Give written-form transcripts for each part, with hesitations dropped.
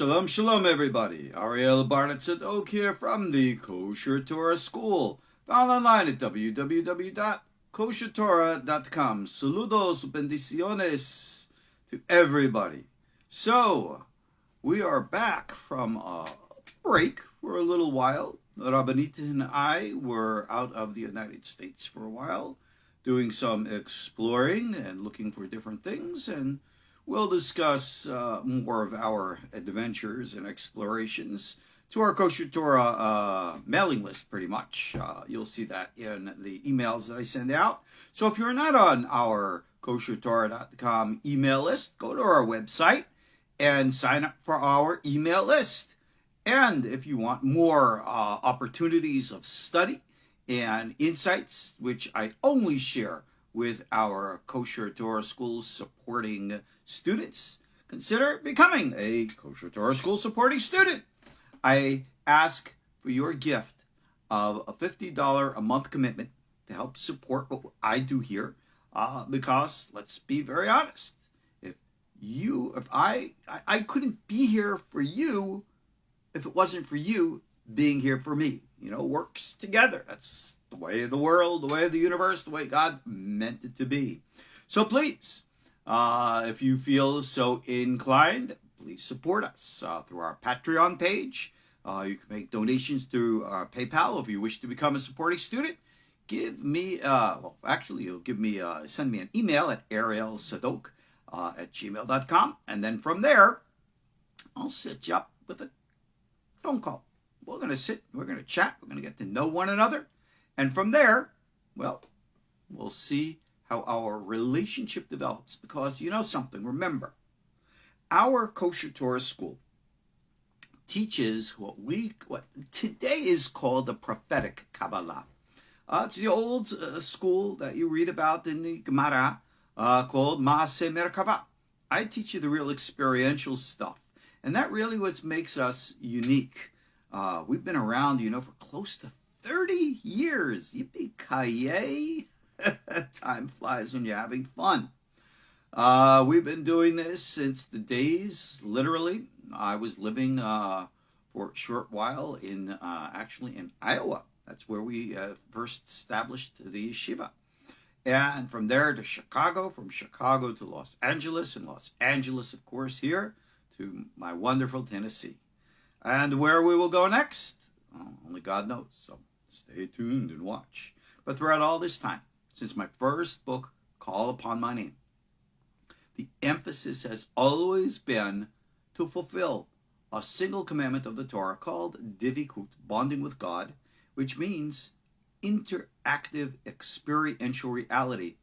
Shalom, shalom, everybody. Ariel Tzadok here from the KosherTorah School, found online at www.KosherTorah.com. Saludos, bendiciones to everybody. So, we are back from a break for a little while. Rabbanit and I were out of the United States for a while, doing some exploring and looking for different things, and we'll discuss more of our adventures and explorations to our KosherTorah mailing list, pretty much. You'll see that in the emails that I send out. So if you're not on our KosherTorah.com email list, go to our website and sign up for our email list. And if you want more opportunities of study and insights, which I only share with our KosherTorah School supporting students, consider becoming a KosherTorah School supporting student. I ask for your gift of a $50 a month commitment to help support what I do here, because let's be very honest, if I couldn't be here for you if it wasn't for you being here for me. You know, works together. That's the way of the world, the way of the universe, the way God meant it to be. So please, if you feel so inclined, please support us through our Patreon page. You can make donations through our PayPal if you wish to become a supporting student. Give me, send me an email at arielsadok@gmail.com, and then from there, I'll set you up with a phone call. We're going to sit, we're going to chat, we're going to get to know one another. And from there, well, we'll see how our relationship develops. Because you know something, remember, our KosherTorah School teaches what today is called the prophetic Kabbalah. It's the old school that you read about in the Gemara called Maaseh Merkavah. I teach you the real experiential stuff. And that really what makes us unique. We've been around, for close to 30 years. Yippee-ki-yay. Time flies when you're having fun. We've been doing this since the days, literally. I was living for a short while in Iowa. That's where we first established the yeshiva. And from there to Chicago, from Chicago to Los Angeles, and Los Angeles, of course, here to my wonderful Tennessee. And where we will go next, only God knows. So stay tuned and watch. But throughout all this time, since my first book, Call Upon My Name, the emphasis has always been to fulfill a single commandment of the Torah called divikut, bonding with God, which means interactive experiential reality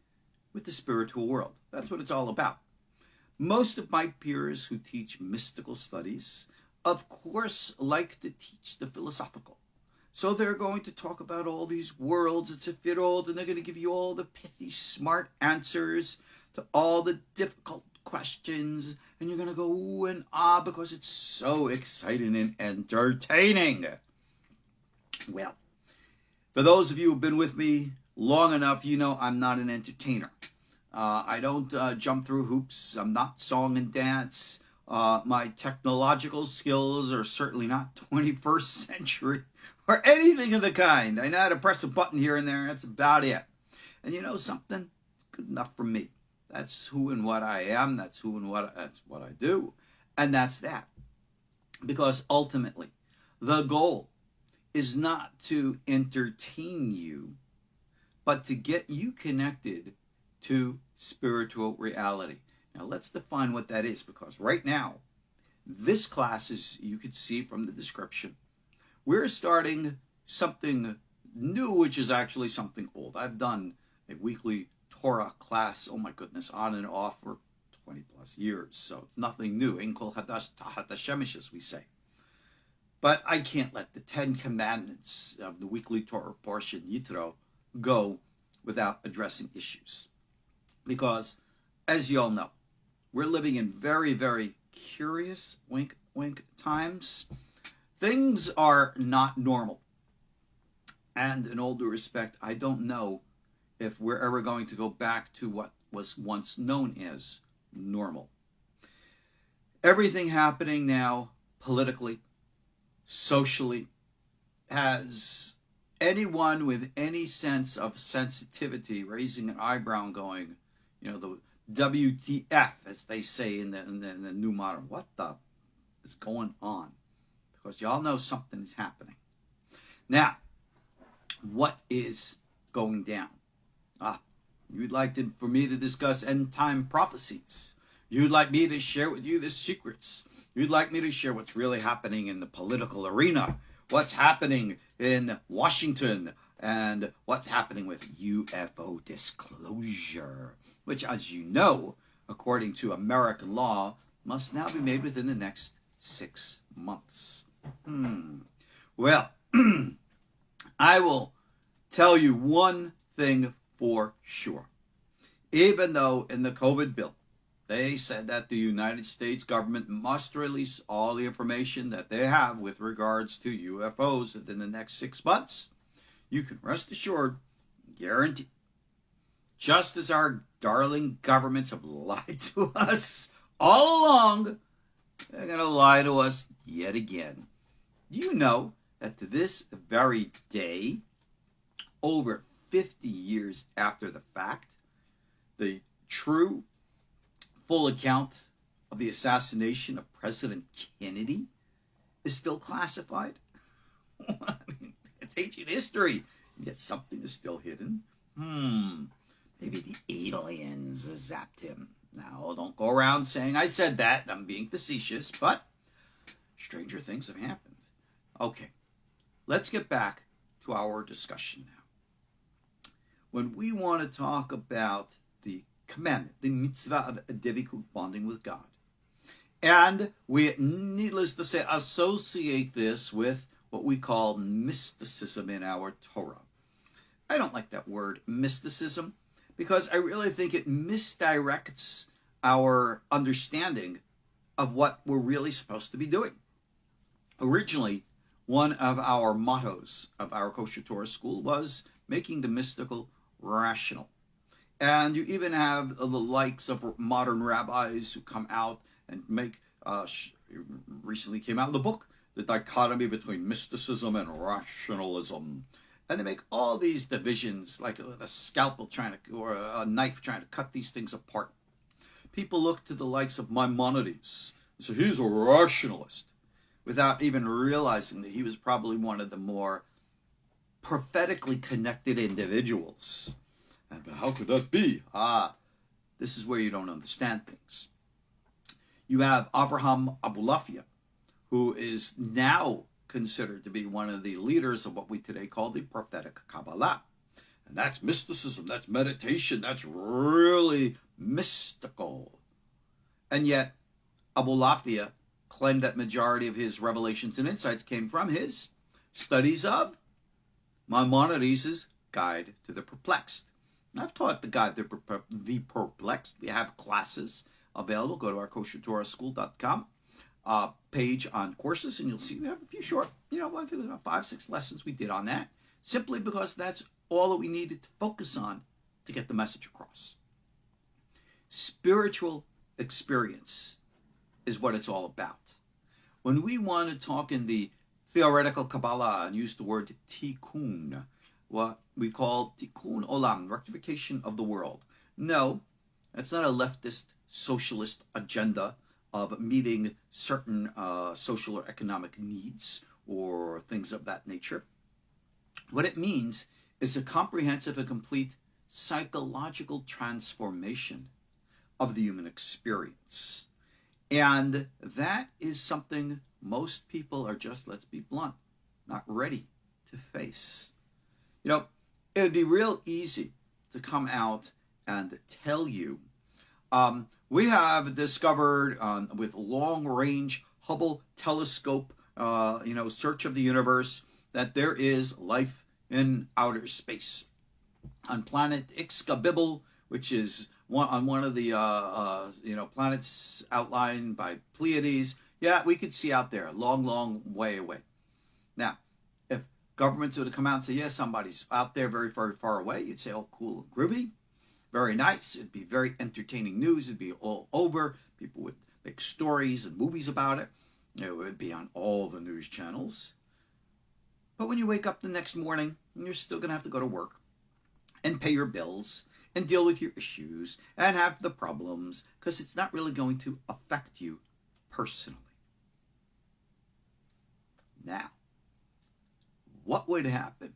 with the spiritual world. That's what it's all about. Most of my peers who teach mystical studies, of course, like to teach the philosophical. So they're going to talk about all these worlds, it's a fiddle, and they're going to give you all the pithy, smart answers to all the difficult questions, and you're going to go ooh and ah because it's so exciting and entertaining. Well, for those of you who've been with me long enough, you know I'm not an entertainer. I don't jump through hoops. I'm not song and dance. My technological skills are certainly not 21st century or anything of the kind. I know how to press a button here and there. That's about it. And you know something? It's good enough for me. That's who and what I am. That's what I do. And that's that. Because ultimately, the goal is not to entertain you, but to get you connected to spiritual reality. Now let's define what that is, because right now, this class, as you could see from the description, we're starting something new, which is actually something old. I've done a weekly Torah class, oh my goodness, on and off for 20 plus years, so it's nothing new. Ein kol hadash tahat hashemesh, as we say. But I can't let the 10 commandments of the weekly Torah portion, Yitro, go without addressing issues. Because, as you all know, we're living in very, very curious, wink, wink, times. Things are not normal. And in all due respect, I don't know if we're ever going to go back to what was once known as normal. Everything happening now politically, socially, has anyone with any sense of sensitivity raising an eyebrow and going, the WTF, as they say in the new modern, what the is going on? Because y'all know something is happening. Now, what is going down? You'd like for me to discuss end time prophecies. You'd like me to share with you the secrets. You'd like me to share what's really happening in the political arena, what's happening in Washington, and what's happening with UFO disclosure, which, as you know, according to American law, must now be made within the next 6 months. Well, I will tell you one thing for sure. Even though in the COVID bill, they said that the United States government must release all the information that they have with regards to UFOs within the next 6 months, you can rest assured, guaranteed, just as our darling governments have lied to us all along, they're going to lie to us yet again. Do you know that to this very day, over 50 years after the fact, the true full account of the assassination of President Kennedy is still classified? I mean, it's ancient history, yet something is still hidden. Maybe the aliens zapped him. Now, don't go around saying I said that. I'm being facetious, but stranger things have happened. Okay, let's get back to our discussion now. When we want to talk about the commandment, the mitzvah of devikut, bonding with God, and we, needless to say, associate this with what we call mysticism in our Torah. I don't like that word, mysticism, because I really think it misdirects our understanding of what we're really supposed to be doing. Originally, one of our mottos of our KosherTorah school was making the mystical rational. And you even have the likes of modern rabbis who come out and make, recently came out in the book, the dichotomy between mysticism and rationalism. And they make all these divisions, like a scalpel or a knife trying to cut these things apart. People look to the likes of Maimonides and say, he's a rationalist, without even realizing that he was probably one of the more prophetically connected individuals. And how could that be? This is where you don't understand things. You have Avraham Abulafia, who is now considered to be one of the leaders of what we today call the prophetic Kabbalah. And that's mysticism, that's meditation, that's really mystical. And yet, Abulafia claimed that majority of his revelations and insights came from his studies of Maimonides' Guide to the Perplexed. And I've taught the Guide to the Perplexed. We have classes available. Go to our KosherTorahSchool.com page on courses, and you'll see we have a few short, 5-6 lessons we did on that, simply because that's all that we needed to focus on to get the message across. Spiritual experience is what it's all about. When we want to talk in the theoretical Kabbalah and use the word tikkun, what we call tikkun olam, rectification of the world. No, that's not a leftist socialist agenda of meeting certain social or economic needs or things of that nature. What it means is a comprehensive and complete psychological transformation of the human experience. And that is something most people are just, let's be blunt, not ready to face. It would be real easy to come out and tell you, we have discovered with long-range Hubble telescope, search of the universe, that there is life in outer space. On planet Ixcabibble, which is on one of the planets outlined by Pleiades, yeah, we could see out there, long, long way away. Now, if governments were to come out and say, yeah, somebody's out there very, very far away, you'd say, oh, cool and groovy. Very nice. It'd be very entertaining news. It'd be all over. People would make stories and movies about it. It would be on all the news channels. But when you wake up the next morning, you're still going to have to go to work and pay your bills and deal with your issues and have the problems, because it's not really going to affect you personally. Now, what would happen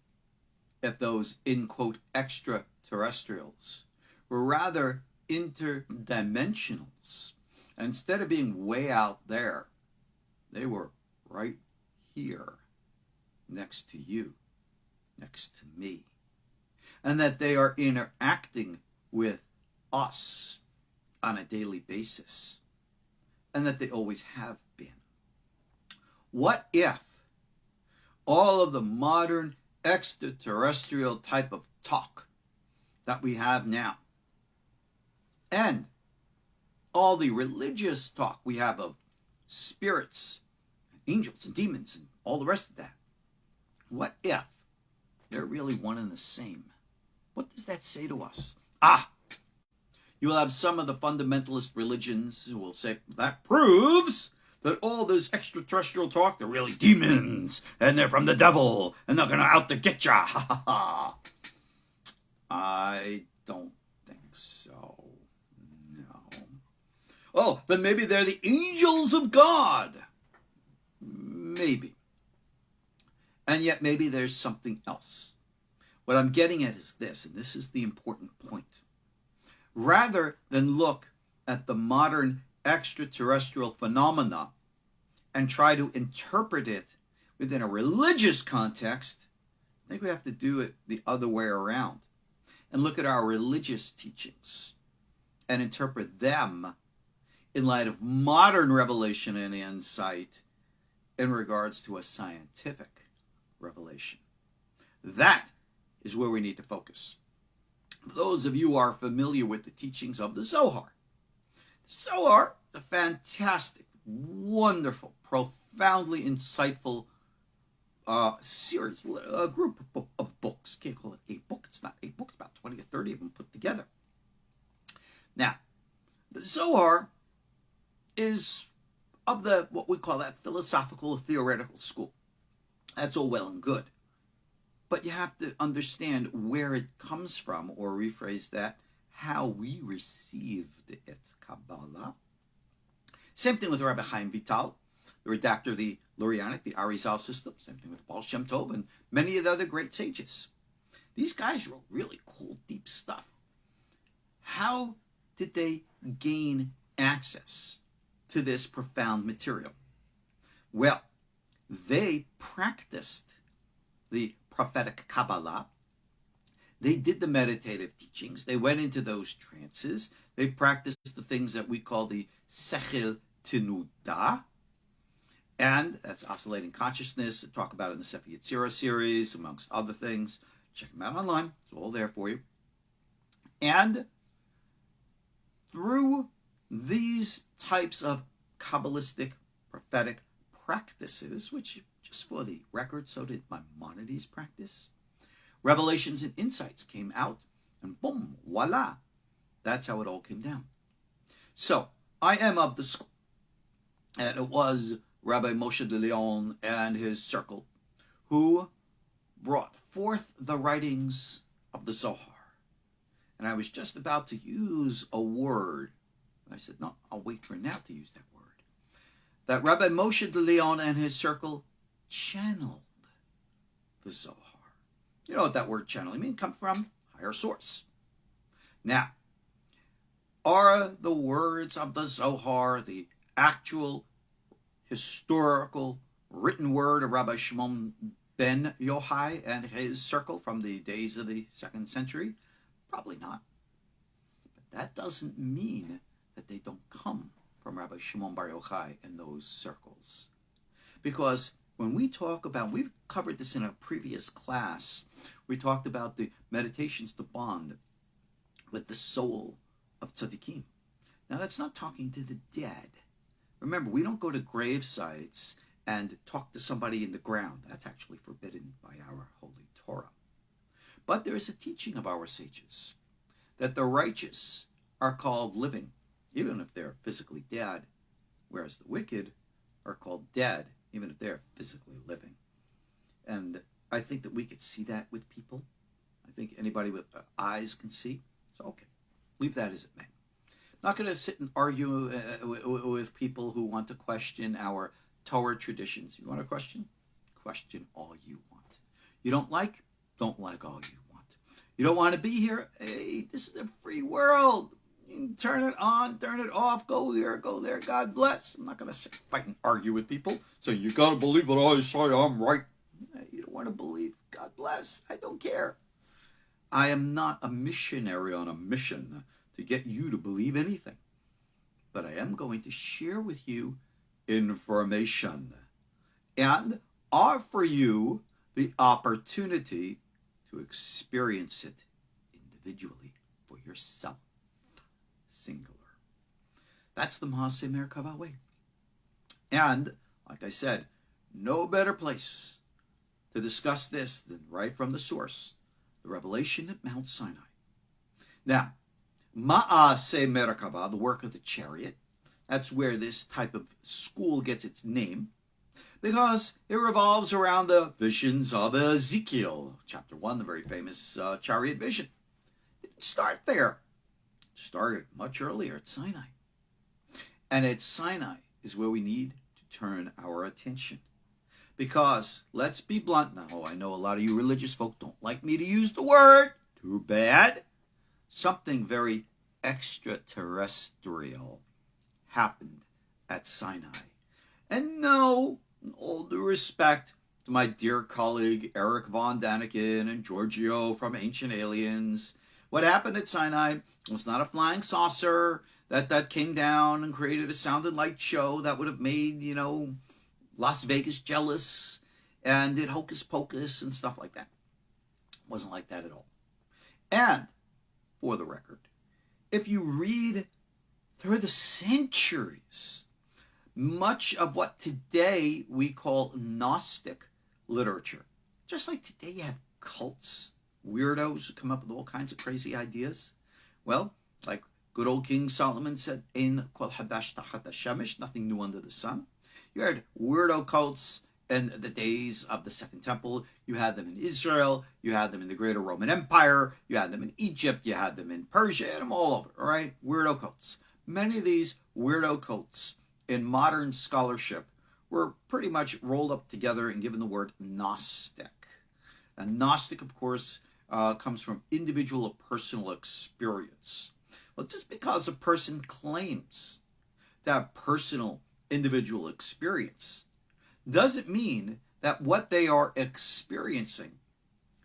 if those, in quote, extraterrestrials were rather interdimensionals? Instead of being way out there, they were right here, next to you, next to me. And that they are interacting with us on a daily basis. And that they always have been. What if all of the modern extraterrestrial type of talk that we have now, and all the religious talk we have of spirits, angels and demons and all the rest of that, what if they're really one and the same? What does that say to us? You will have some of the fundamentalist religions who will say, that proves that all this extraterrestrial talk, they're really demons, and they're from the devil, and they're going to out to get ya. Ha ha ha. I don't think so. No. Oh, then maybe they're the angels of God. Maybe. And yet maybe there's something else. What I'm getting at is this, and this is the important point. Rather than look at the modern extraterrestrial phenomena and try to interpret it within a religious context, I think we have to do it the other way around and look at our religious teachings and interpret them in light of modern revelation and insight in regards to a scientific revelation. That is where we need to focus. Those of you who are familiar with the teachings of the Zohar. The Zohar, a fantastic, wonderful, profoundly insightful series, a group of books. Can't call it a book. It's not a book. It's about 20 or 30 of them put together. Now, the Zohar is of the, what we call that philosophical theoretical school. That's all well and good. But you have to understand where it comes from, or rephrase that, how we received it, Kabbalah. Same thing with Rabbi Chaim Vital, the redactor of the Lurianic, the Ariel system. Same thing with Baal Shem Tov and many of the other great sages. These guys wrote really cool, deep stuff. How did they gain access to this profound material? Well, they practiced the prophetic Kabbalah. They did the meditative teachings. They went into those trances. They practiced the things that we call the Sechel Tenuda, and that's oscillating consciousness. I talk about it in the Sefer Yitro series, amongst other things. Check them out online. It's all there for you. And through these types of Kabbalistic prophetic practices, which, just for the record, so did Maimonides practice, revelations and insights came out, and boom, voila. That's how it all came down. So, I am of the school, and it was Rabbi Moshe de Leon and his circle who brought forth the writings of the Zohar. And I was just about to use a word. I said, no, I'll wait for now to use that word. That Rabbi Moshe de Leon and his circle channeled the Zohar. You know what that word channeling means? Come from higher source. Now, are the words of the Zohar the actual historical written word of Rabbi Shimon ben Yochai and his circle from the days of the 2nd century? Probably not. But that doesn't mean that they don't come from Rabbi Shimon bar Yochai and those circles. Because when we talk about, we've covered this in a previous class, we talked about the meditations to bond with the soul of tzaddikim. Now that's not talking to the dead. Remember, we don't go to grave sites and talk to somebody in the ground. That's actually forbidden by our Holy Torah. But there is a teaching of our sages that the righteous are called living, even if they're physically dead, whereas the wicked are called dead, even if they're physically living. And I think that we could see that with people. I think anybody with eyes can see. So, okay, leave that as it may. Not going to sit and argue with people who want to question our Torah traditions. You want to question? Question all you want. You don't like all you want. You don't want to be here? Hey, this is a free world. You can turn it on, turn it off, go here, go there. God bless. I'm not going to sit, fight, and argue with people. So you got to believe what I say. I'm right. You don't want to believe. God bless. I don't care. I am not a missionary on a mission to get you to believe anything. But I am going to share with you information and offer you the opportunity to experience it individually for yourself. Singular. That's the Maaseh Merkavah way. And, like I said, no better place to discuss this than right from the source, the revelation at Mount Sinai. Now, Maaseh Merkavah, the work of the chariot, that's where this type of school gets its name, because it revolves around the visions of Ezekiel, chapter 1, the very famous chariot vision. It didn't start there. It started much earlier at Sinai. And at Sinai is where we need to turn our attention. Because, let's be blunt now, I know a lot of you religious folk don't like me to use the word. Too bad. Something very extraterrestrial happened at Sinai. And no, in all due respect to my dear colleague Eric von Daniken and Giorgio from Ancient Aliens, what happened at Sinai was not a flying saucer that came down and created a sound and light show that would have made, Las Vegas jealous and did hocus pocus and stuff like that. It wasn't like that at all. And, for the record, if you read through the centuries, much of what today we call Gnostic literature, just like today you have cults, weirdos who come up with all kinds of crazy ideas. Well, like good old King Solomon said, Ein kol hadash tachat hashemesh, nothing new under the sun. You had weirdo cults in the days of the Second Temple. You had them in Israel. You had them in the Greater Roman Empire. You had them in Egypt. You had them in Persia. You had them all over, all right? Weirdo cults. Many of these weirdo cults in modern scholarship were pretty much rolled up together and given the word Gnostic. And Gnostic, of course, comes from individual or personal experience. Well, just because a person claims to have personal individual experience doesn't mean that what they are experiencing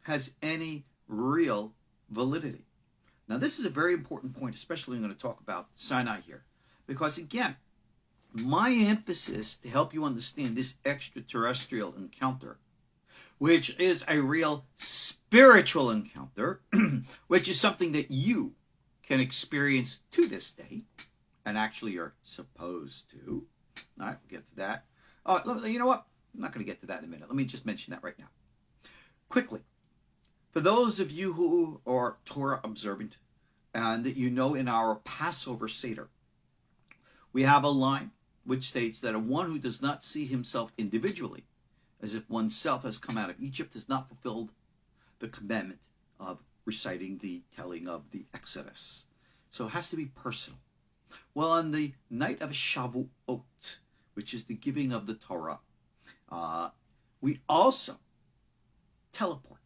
has any real validity. Now, this is a very important point, especially when I'm going to talk about Sinai here, because again, my emphasis to help you understand this extraterrestrial encounter, which is a real spiritual encounter, which is something that you can experience to this day, and actually are supposed to. All right, we'll get to that. Oh, you know what? I'm not going to get to that in a minute. Let me just mention that right now. Quickly, for those of you who are Torah observant, and you know in our Passover Seder, we have a line which states that one who does not see himself individually, as if oneself has come out of Egypt, has not fulfilled the commandment of reciting the telling of the Exodus. So it has to be personal. Well, on the night of Shavuot, which is the giving of the Torah, we also teleport,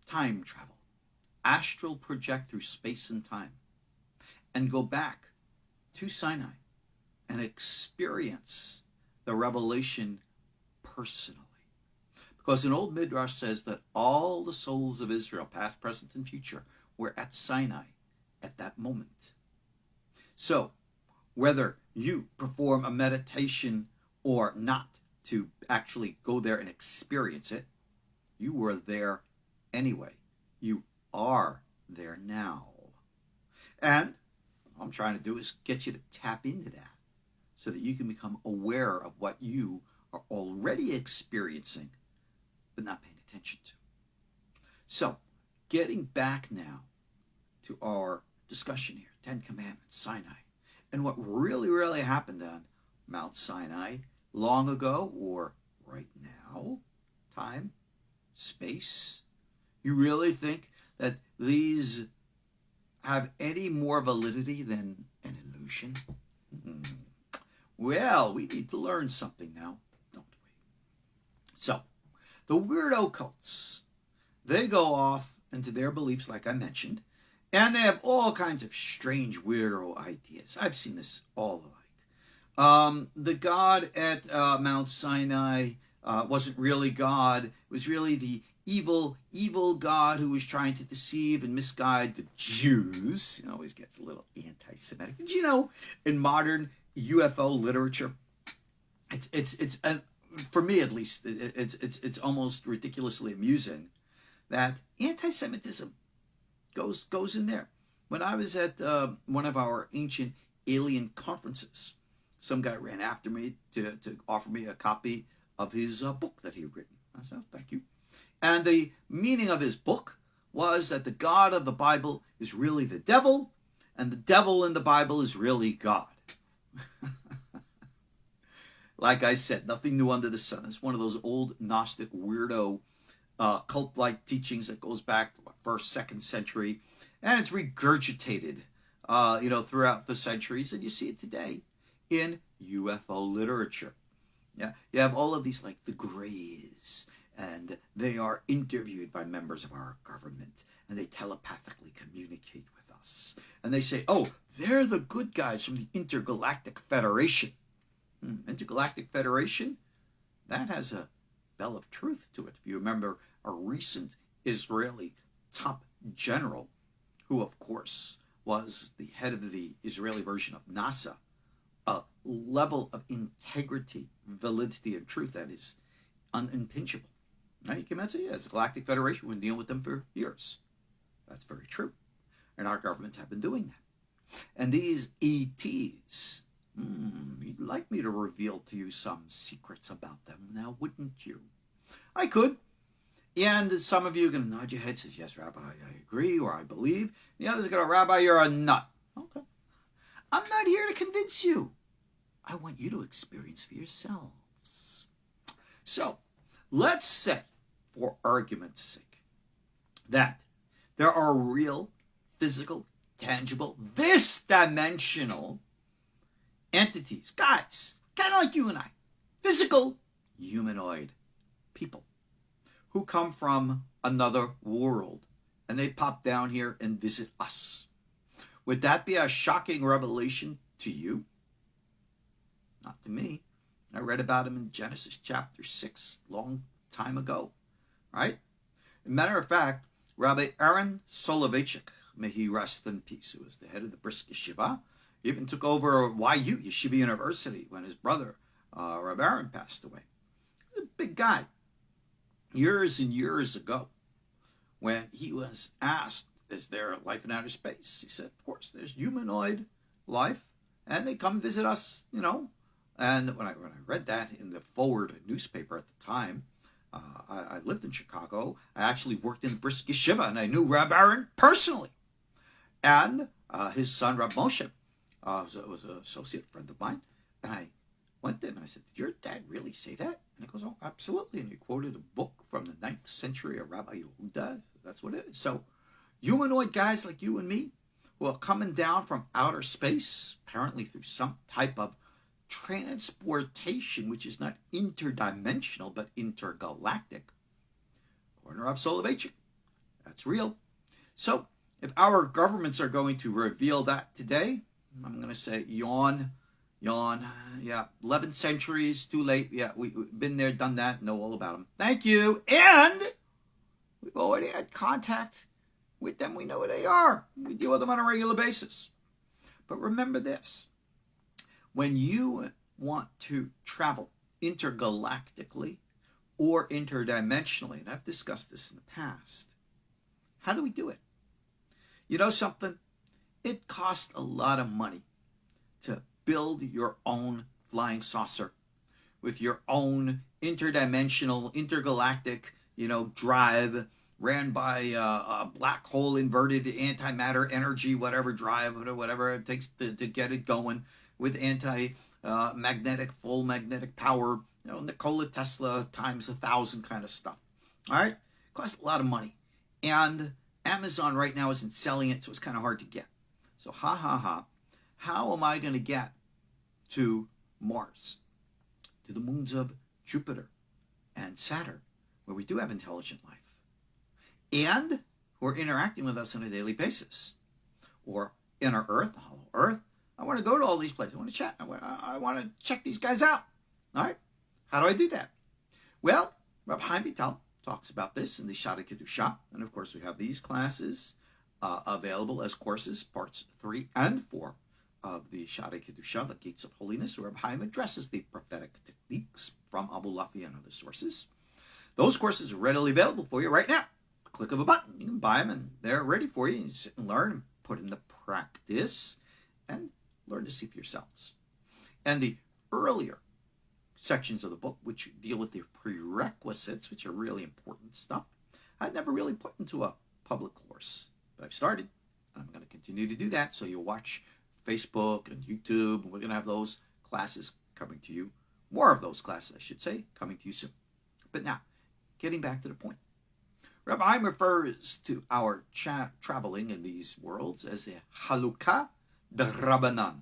time travel, astral project through space and time, and go back to Sinai and experience the revelation personally. Because an old Midrash says that all the souls of Israel, past, present, and future, were at Sinai at that moment. So, whether you perform a meditation or not to actually go there and experience it, you were there anyway. You are there now. And what I'm trying to do is get you to tap into that so that you can become aware of what you are already experiencing but not paying attention to. So, getting back now to our discussion here, 10 Commandments, Sinai, and what really happened on Mount Sinai long ago or right now, time, space. You really think that these have any more validity than an illusion? Well, we need to learn something now, don't we? So, the weirdo cults, they go off into their beliefs, like I mentioned, and they have all kinds of strange, weirdo ideas. I've seen this all alike. The God at Mount Sinai wasn't really God. It was really the evil God who was trying to deceive and misguide the Jews. It always gets a little anti-Semitic. Did you know in modern UFO literature, it's for me at least, it's almost ridiculously amusing that anti-Semitism goes in there. When I was at one of our ancient alien conferences, some guy ran after me to offer me a copy of his book that he had written. I said, oh, thank you. And the meaning of his book was that the God of the Bible is really the devil, and the devil in the Bible is really God. Like I said, nothing new under the sun. It's one of those old Gnostic weirdo cult-like teachings that goes back to the 1st, 2nd century, and it's regurgitated, throughout the centuries, and you see it today in UFO literature. Yeah, you have all of these, like the Greys, and they are interviewed by members of our government, and they telepathically communicate with us. And they say, oh, they're the good guys from the Intergalactic Federation. Intergalactic Federation? That has a bell of truth to it. If you remember a recent Israeli top general, who, of course, was the head of the Israeli version of NASA, a level of integrity, validity, and truth that is unimpeachable. Now you came out and say, yes, the Galactic Federation, we've been dealing with them for years. That's very true. And our governments have been doing that. And these ETs, you'd like me to reveal to you some secrets about them now, wouldn't you? I could. And some of you are going to nod your head, says, yes, Rabbi, I agree, or I believe. And the others are going to, Rabbi, you're a nut. Okay. I'm not here to convince you. I want you to experience for yourselves. So, let's say, for argument's sake, that there are real, physical, tangible, this-dimensional entities, guys, kind of like you and I, physical, humanoid people who come from another world, and they pop down here and visit us. Would that be a shocking revelation to you? Not to me. I read about him in Genesis chapter 6, long time ago, right? As a matter of fact, Rabbi Aaron Soloveitchik, may he rest in peace, who was the head of the Brisk Yeshiva, he even took over YU, Yeshiva University, when his brother, Rabbi Aaron, passed away. He was a big guy. Years and years ago, when he was asked, is there life in outer space? He said, of course, there's humanoid life, and they come visit us, And when I read that in the Forward newspaper at the time, I lived in Chicago. I actually worked in the Brisk Yeshiva, and I knew Rabbi Aaron personally. And his son, Rab Moshe, was an associate friend of mine. And I went to him and I said, did your dad really say that? And he goes, oh, absolutely. And he quoted a book from the 9th century of Rabbi Yehuda. That's what it is. So humanoid guys like you and me who are coming down from outer space, apparently through some type of transportation, which is not interdimensional, but intergalactic. According to Rav Soloveitchik, that's real. So, if our governments are going to reveal that today, I'm going to say yawn. Yeah, 11 centuries, too late. Yeah, we've been there, done that, know all about them. Thank you. And we've already had contact with them. We know who they are. We deal with them on a regular basis. But remember this. When you want to travel intergalactically or interdimensionally, and I've discussed this in the past, how do we do it? You know something? It costs a lot of money to build your own flying saucer with your own interdimensional, intergalactic, drive ran by a black hole inverted antimatter energy, whatever drive, whatever it takes to get it going, with anti-magnetic, full magnetic power, Nikola Tesla times 1,000 kind of stuff. All right? Costs a lot of money. And Amazon right now isn't selling it, so it's kind of hard to get. So how am I going to get to Mars, to the moons of Jupiter and Saturn, where we do have intelligent life, and who are interacting with us on a daily basis? Or inner Earth, the hollow Earth. I want to go to all these places. I want to chat. I want to check these guys out. All right? How do I do that? Well, Rabbi Chaim Vital talks about this in the Sha'arei Kedusha. And of course, we have these classes available as courses, parts 3 and 4 of the Sha'arei Kedusha, the Gates of Holiness, where Rabbi Chaim addresses the prophetic techniques from Abu Lafi and other sources. Those courses are readily available for you right now. Click of a button. You can buy them, and they're ready for you. You sit and learn and put into practice and learn to see for yourselves. And the earlier sections of the book, which deal with the prerequisites, which are really important stuff, I'd never really put into a public course. But I've started, and I'm going to continue to do that. So you'll watch Facebook and YouTube, and we're going to have those classes coming to you. More of those classes, I should say, coming to you soon. But now, getting back to the point. Rabbi Chaim refers to our traveling in these worlds as a halukah d'Rabbanan.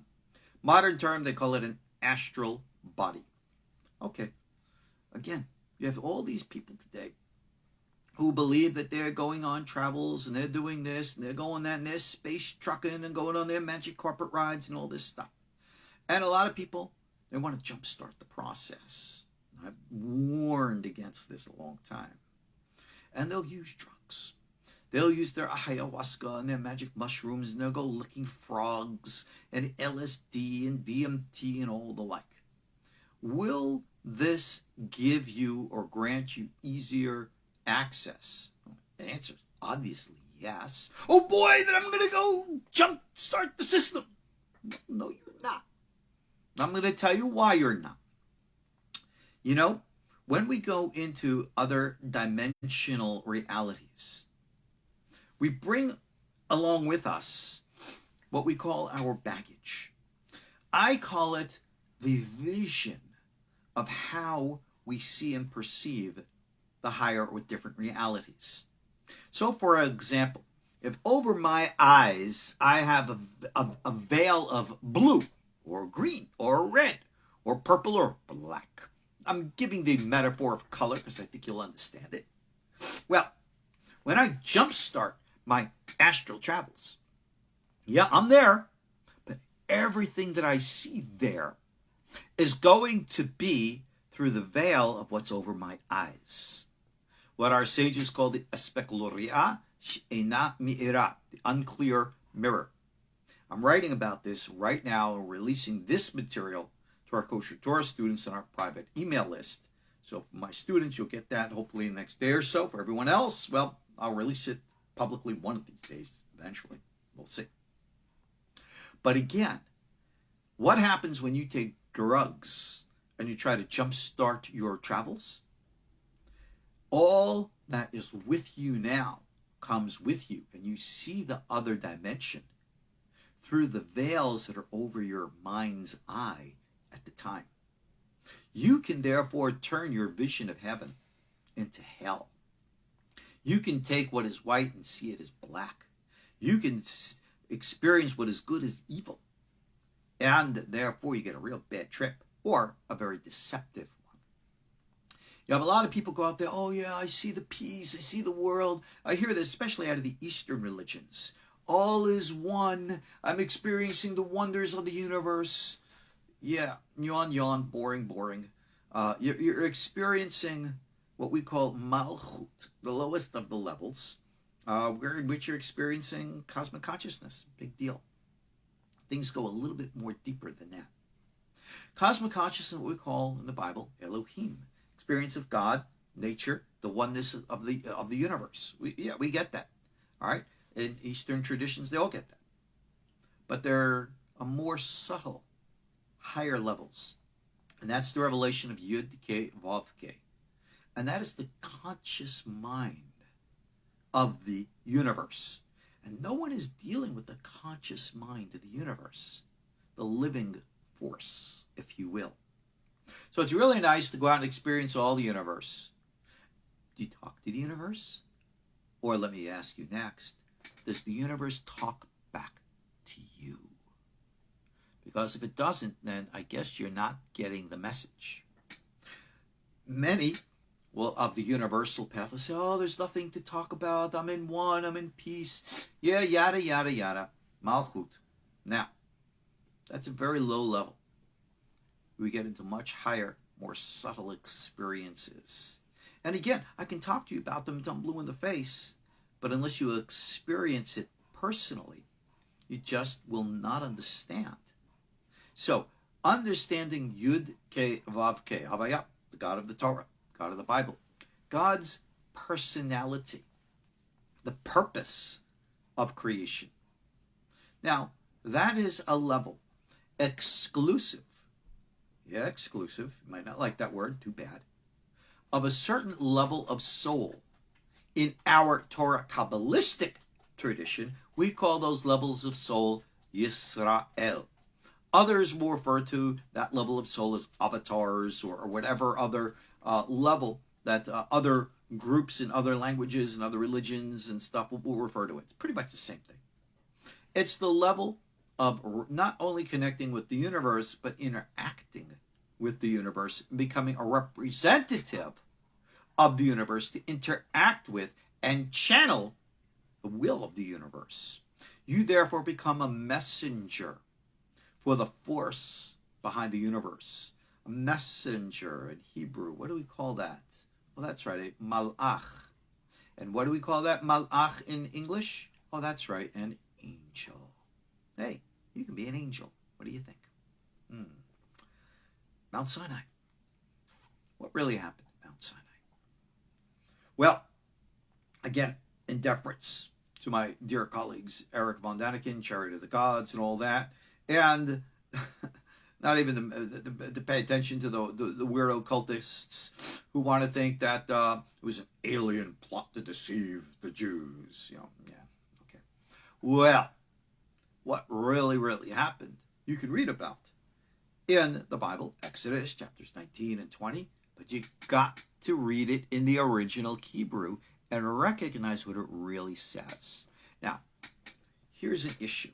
Modern term, they call it an astral body. Okay, again, you have all these people today who believe that they're going on travels and they're doing this and they're going that and they're space trucking and going on their magic carpet rides and all this stuff. And a lot of people, they want to jumpstart the process. I've warned against this a long time. And they'll use drugs. They'll use their ayahuasca and their magic mushrooms, and they'll go licking frogs and LSD and DMT and all the like. Will this give you or grant you easier access? The answer is obviously yes. Oh boy, then I'm going to go jumpstart the system. No, you're not. I'm going to tell you why you're not. You know, when we go into other dimensional realities, we bring along with us what we call our baggage. I call it the vision of how we see and perceive the higher or different realities. So, for example, if over my eyes I have a veil of blue or green or red or purple or black, I'm giving the metaphor of color because I think you'll understand it. Well, when I jumpstart my astral travels, yeah, I'm there, but everything that I see there is going to be through the veil of what's over my eyes. What our sages call the especuloria she'ena mi'ira, the unclear mirror. I'm writing about this right now and releasing this material to our KosherTorah students on our private email list. So for my students, you'll get that hopefully the next day or so. For everyone else, well, I'll release it publicly one of these days eventually. We'll see. But again, what happens when you take drugs and you try to jumpstart your travels? All that is with you now comes with you, and you see the other dimension through the veils that are over your mind's eye at the time. You can therefore turn your vision of heaven into hell. You can take what is white and see it as black. You can experience what is good as evil. And therefore you get a real bad trip or a very deceptive one. You have a lot of people go out there, oh yeah, I see the peace, I see the world. I hear this especially out of the Eastern religions. All is one. I'm experiencing the wonders of the universe. Yeah, yawn, boring. You're experiencing what we call malchut, the lowest of the levels, in which you're experiencing cosmic consciousness. Big deal. Things go a little bit more deeper than that. Cosmic consciousness, what we call in the Bible, Elohim, experience of God, nature, the oneness of the universe. We get that. All right. In Eastern traditions, they all get that. But they're a more subtle, higher levels. And that's the revelation of Yud Ke Vav Ke. And that is the conscious mind of the universe. And no one is dealing with the conscious mind of the universe, the living force, if you will. So it's really nice to go out and experience all the universe. Do you talk to the universe? Or let me ask you next, does the universe talk back to you? Because if it doesn't, then I guess you're not getting the message. Many of the universal path will say, oh, there's nothing to talk about. I'm in one. I'm in peace. Yeah, yada, yada, yada. Malchut. Now, that's a very low level. We get into much higher, more subtle experiences. And again, I can talk to you about them until I'm blue in the face, but unless you experience it personally, you just will not understand. So, understanding Yud, Ke, Vav, Ke, Havaya, the God of the Torah, God of the Bible, God's personality, the purpose of creation. Now, that is a level exclusive. Yeah, exclusive. You might not like that word, too bad. Of a certain level of soul. In our Torah Kabbalistic tradition, we call those levels of soul Yisrael. Others will refer to that level of soul as avatars or whatever other level that other groups in other languages and other religions and stuff will refer to it. It's pretty much the same thing. It's the level of not only connecting with the universe, but interacting with the universe, becoming a representative of the universe to interact with and channel the will of the universe. You therefore become a messenger for the force behind the universe. A messenger in Hebrew, what do we call that? Well, that's right, a malach. And what do we call that malach in English? Oh, that's right, an angel. Hey, you can be an angel. What do you think? Mount Sinai. What really happened at Mount Sinai? Well, again, in deference to my dear colleagues, Eric von Daniken, Chariot of the Gods, and all that, and not even to pay attention to the weirdo cultists who want to think that it was an alien plot to deceive the Jews. You know, yeah, okay. Well, what really happened, you can read about in the Bible, Exodus chapters 19 and 20, but you got to read it in the original Hebrew and recognize what it really says. Now, here's an issue.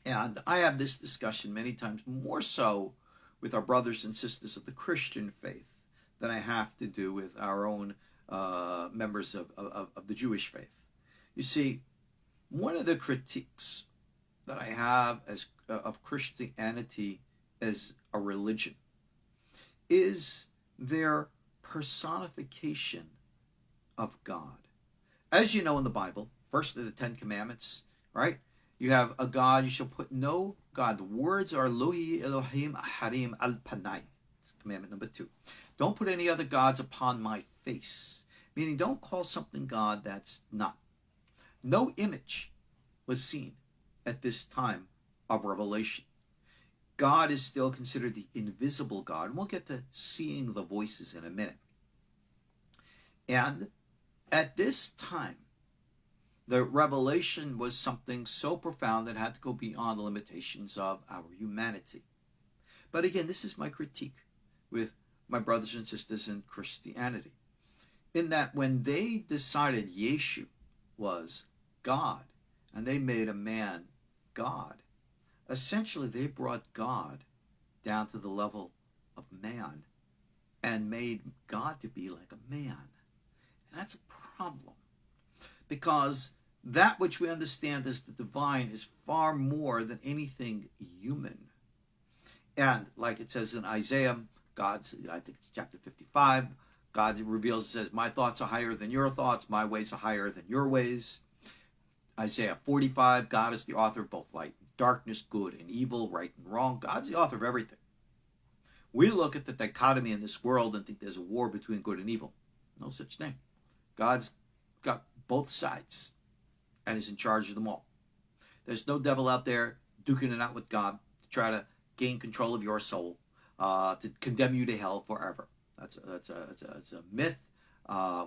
And I have this discussion many times, more so with our brothers and sisters of the Christian faith than I have to do with our own members of the Jewish faith. You see, one of the critiques that I have of Christianity as a religion is their personification of God. As you know in the Bible, first of the 10 Commandments, right? You have a God, you shall put no God. The words are Lohi Elohim Aharim Al Panai. That's commandment number 2. Don't put any other gods upon my face. Meaning don't call something God that's not. No image was seen at this time of revelation. God is still considered the invisible God. And we'll get to seeing the voices in a minute. And at this time, the revelation was something so profound that it had to go beyond the limitations of our humanity. But again, this is my critique with my brothers and sisters in Christianity. In that when they decided Yeshu was God, and they made a man God, essentially they brought God down to the level of man and made God to be like a man. And that's a problem, because that which we understand as the divine is far more than anything human. And like it says in Isaiah, God's, I think it's chapter 55, God reveals, says, my thoughts are higher than your thoughts, my ways are higher than your ways. Isaiah 45, God is the author of both light and darkness, good and evil, right and wrong. God's the author of everything. We look at the dichotomy in this world and think there's a war between good and evil. No such thing. God's got both sides and is in charge of them all. There's no devil out there duking it out with God to try to gain control of your soul, to condemn you to hell forever. That's a myth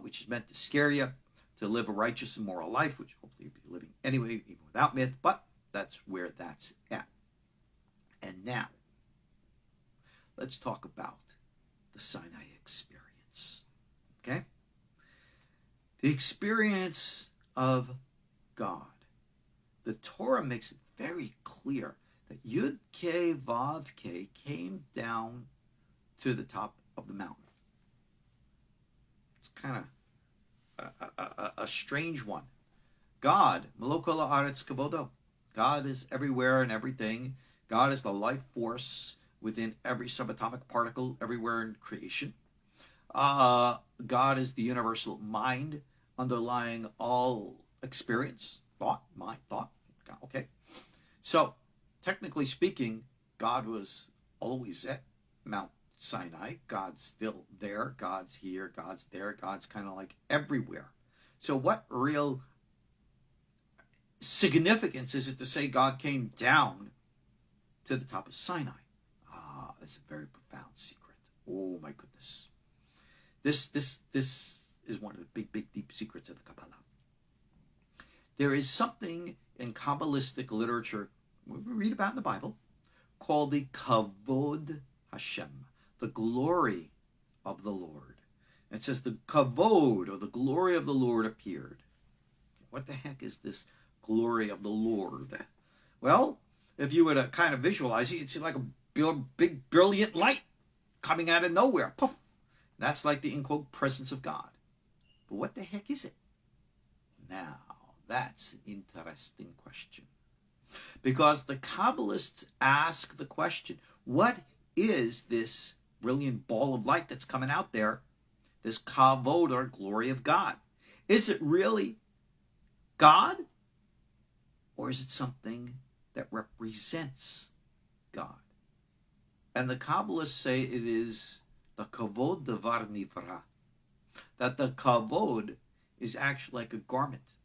which is meant to scare you, to live a righteous and moral life, which hopefully you'll be living anyway, even without myth, but that's where that's at. And now, let's talk about the Sinai experience. Okay? The experience of God. The Torah makes it very clear that Yud Ke Vav Ke came down to the top of the mountain. It's kind of a strange one. God, Maloko La'aretz Kavodo. God is everywhere and everything. God is the life force within every subatomic particle everywhere in creation. God is the universal mind underlying all experience, thought, mind, thought. Okay. So, technically speaking, God was always at Mount Sinai. God's still there. God's here. God's there. God's kind of like everywhere. So what real significance is it to say God came down to the top of Sinai? That's a very profound secret. Oh my goodness. This is one of the big, deep secrets of the Kabbalah. There is something in Kabbalistic literature we read about in the Bible called the Kavod Hashem, the glory of the Lord. It says the Kavod, or the glory of the Lord, appeared. What the heck is this glory of the Lord? Well, if you were to kind of visualize it, you'd see like a big, brilliant light coming out of nowhere. Poof! That's like the, in quote, presence of God. But what the heck is it? Now, that's an interesting question. Because the Kabbalists ask the question, what is this brilliant ball of light that's coming out there, this kavod, or glory of God? Is it really God? Or is it something that represents God? And the Kabbalists say it is the kavod devar nivra, that the kavod is actually like a garment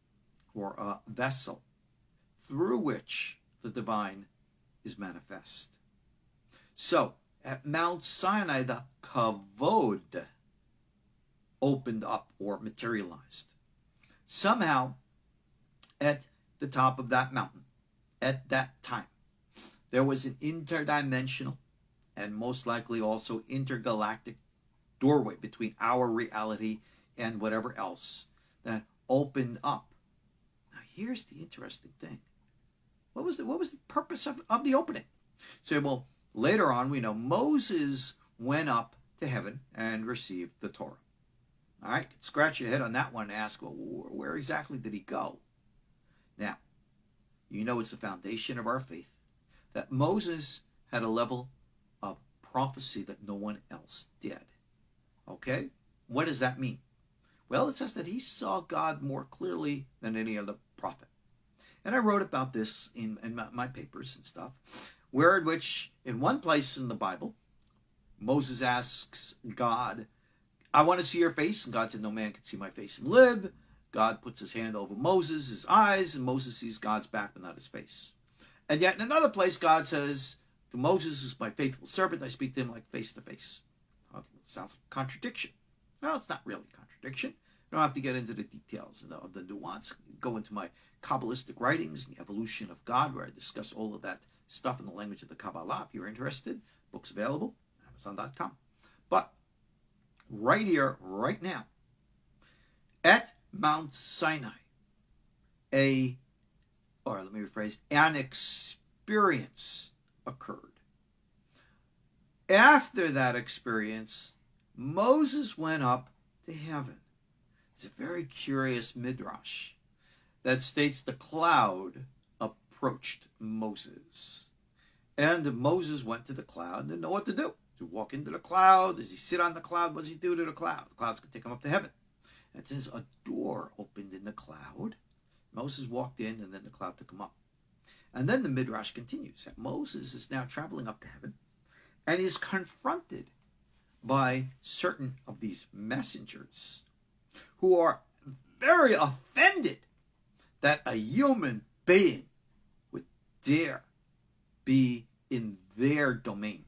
or a vessel through which the divine is manifest. So, at Mount Sinai, the kavod opened up or materialized. Somehow, at the top of that mountain, at that time, there was an interdimensional and most likely also intergalactic doorway between our reality and whatever else that opened up. Now, here's the interesting thing. What was the purpose of the opening? So, well, later on, we know Moses went up to heaven and received the Torah. All right, scratch your head on that one and ask, well, where exactly did he go? Now, you know it's the foundation of our faith that Moses had a level of prophecy that no one else did. Okay? What does that mean? Well, it says that he saw God more clearly than any other prophet. And I wrote about this in my papers and stuff, where in which, in one place in the Bible, Moses asks God, I want to see your face. And God said, no man can see my face and live. God puts his hand over Moses, his eyes, and Moses sees God's back but not his face. And yet in another place, God says to Moses, who's my faithful servant, I speak to him like face to face. Well, it sounds like a contradiction. Well, it's not really a contradiction. I don't have to get into the details of the nuance. Go into my Kabbalistic writings and the evolution of God, where I discuss all of that stuff in the language of the Kabbalah. If you're interested, books available, Amazon.com. But right here, right now, at Mount Sinai, an experience occurred. After that experience, Moses went up to heaven. It's a very curious midrash that states the cloud approached Moses. And Moses went to the cloud and didn't know what to do. To walk into the cloud, does he sit on the cloud? What does he do to the cloud? The cloud's going to take him up to heaven. And it says a door opened in the cloud. Moses walked in and then the cloud took him up. And then the midrash continues that Moses is now traveling up to heaven and is confronted by certain of these messengers who are very offended that a human being would dare be in their domain.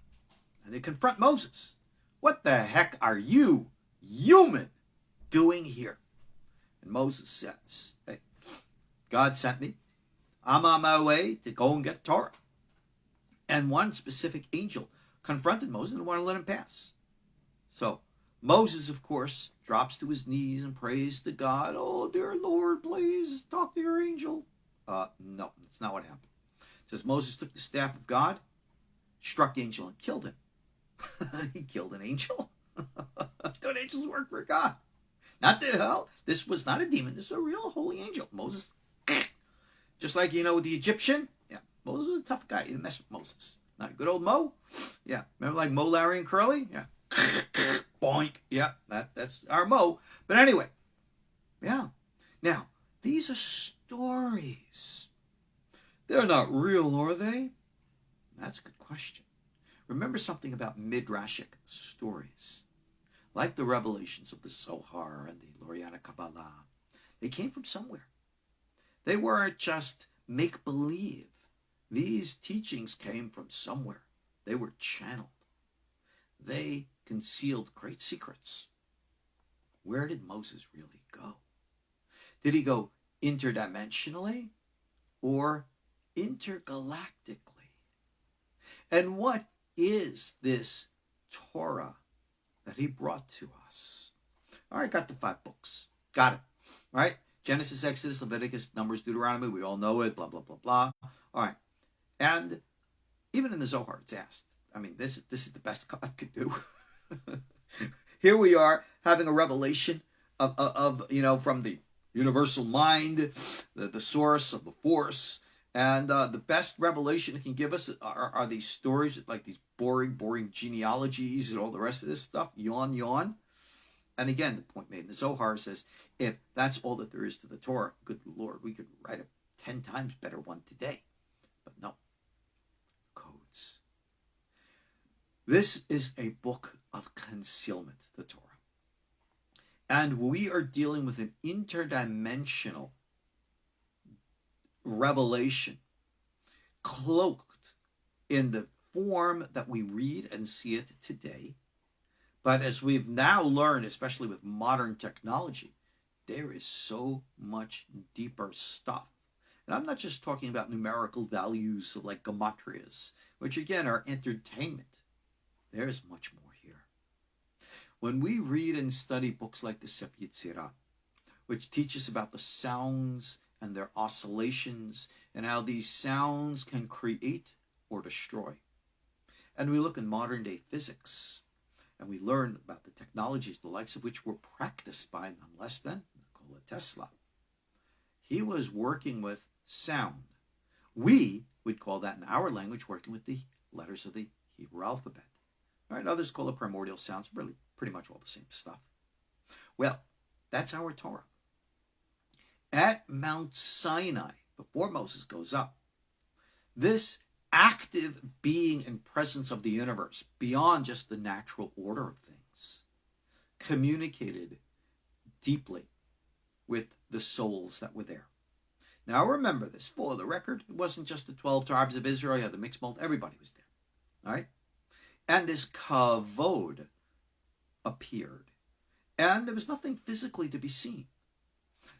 And they confront Moses. What the heck are you, human, doing here? And Moses says, hey, God sent me. I'm on my way to go and get Torah. And one specific angel confronted Moses and wanted to let him pass. So Moses, of course, drops to his knees and prays to God. Oh, dear Lord, please talk to your angel. No, that's not what happened. It says Moses took the staff of God, struck the angel, and killed him. He killed an angel? Don't angels work for God? Not the hell. This was not a demon. This is a real holy angel. Moses, just like, with the Egyptian. Yeah, Moses was a tough guy. You didn't mess with Moses. Not good old Mo. Yeah, remember like Mo, Larry, and Curly? Yeah. Boink. Yeah, that's our Mo. But anyway, yeah. Now, these are stories. They're not real, are they? That's a good question. Remember something about Midrashic stories. Like the revelations of the Zohar and the Loriana Kabbalah. They came from somewhere. They weren't just make-believe. These teachings came from somewhere. They were channeled. They concealed great secrets. Where did Moses really go? Did he go interdimensionally or intergalactically? And what is this Torah that he brought to us? All right, got the 5 books. Got it. All right, Genesis, Exodus, Leviticus, Numbers, Deuteronomy. We all know it, blah, blah, blah, blah. All right. And even in the Zohar, it's asked. I mean, this is the best God could do. Here we are having a revelation of from the universal mind, the source of the force. And the best revelation it can give us are these stories, like these boring genealogies and all the rest of this stuff. Yawn. And again, the point made in the Zohar says, if that's all that there is to the Torah, good Lord, we could write a 10 times better one today. But no. Codes. This is a book of concealment, the Torah. And we are dealing with an interdimensional revelation cloaked in the form that we read and see it today. But as we've now learned, especially with modern technology, there is so much deeper stuff. And I'm not just talking about numerical values like gematrias, which again are entertainment. There's much more here. When we read and study books like the Sefer Yetzirah, which teaches about the sounds and their oscillations and how these sounds can create or destroy. And we look in modern day physics and we learn about the technologies, the likes of which were practiced by none less than Nikola Tesla. He was working with sound. We would call that in our language working with the letters of the Hebrew alphabet. All right, others call it primordial sounds, really pretty much all the same stuff. Well, that's our Torah. At Mount Sinai, before Moses goes up, this active being and presence of the universe, beyond just the natural order of things, communicated deeply with the souls that were there. Now remember this, for the record, it wasn't just the 12 tribes of Israel, you had the mixed multitude, everybody was there. All right? And this kavod appeared. And there was nothing physically to be seen.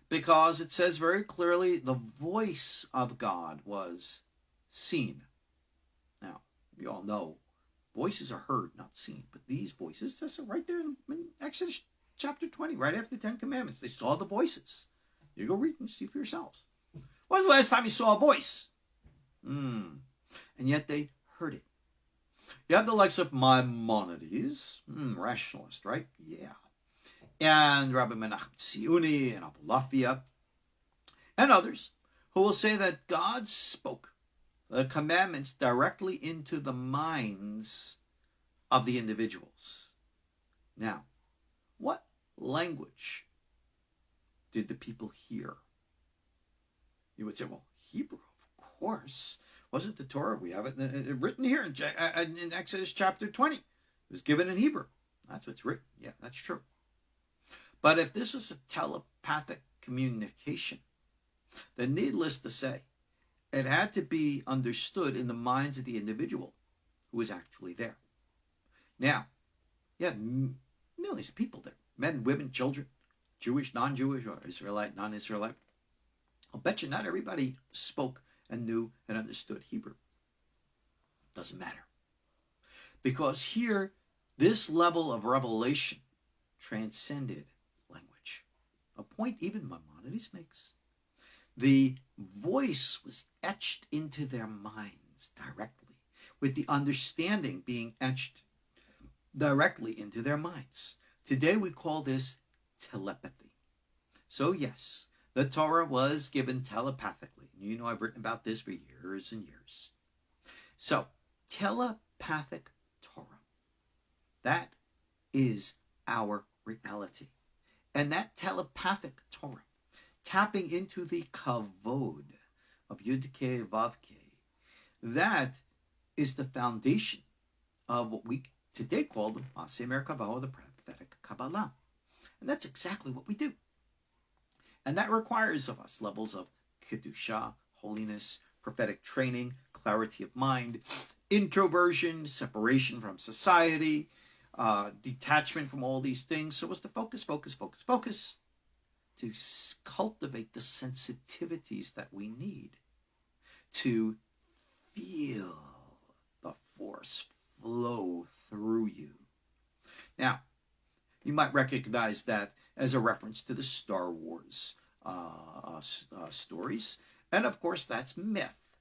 Because it says very clearly the voice of God was seen. Now, you all know voices are heard, not seen. But these voices, that's right there in Exodus chapter 20, right after the 10 Commandments. They saw the voices. You go read and see for yourselves. When was the last time you saw a voice? And yet they heard it. You have the likes of Maimonides, rationalist, right? Yeah. And Rabbi Menachem Tziuni and Abulafia and others who will say that God spoke the commandments directly into the minds of the individuals. Now, what language did the people hear? You would say, well, Hebrew, of course. Wasn't the Torah? We have it written here in Exodus chapter 20. It was given in Hebrew. That's what's written. Yeah, that's true. But if this was a telepathic communication, then needless to say, it had to be understood in the minds of the individual who was actually there. Now, you had millions of people there. Men, women, children, Jewish, non-Jewish, or Israelite, non-Israelite. I'll bet you not everybody spoke and knew and understood Hebrew. Doesn't matter. Because here, this level of revelation transcended language, a point even Maimonides makes. The voice was etched into their minds directly, with the understanding being etched directly into their minds. Today we call this telepathy. So yes, the Torah was given telepathically. You know, I've written about this for years and years. So, telepathic Torah, that is our reality. And that telepathic Torah, tapping into the kavod of Yud-Kei Vav-Kei, that is the foundation of what we today call the Maseh Merkavah, the prophetic Kabbalah. And that's exactly what we do. And that requires of us levels of Kedusha, holiness, prophetic training, clarity of mind, introversion, separation from society, detachment from all these things. So as to focus, to cultivate the sensitivities that we need to feel the force flow through you. Now, you might recognize that as a reference to the Star Wars stories. And of course, that's myth.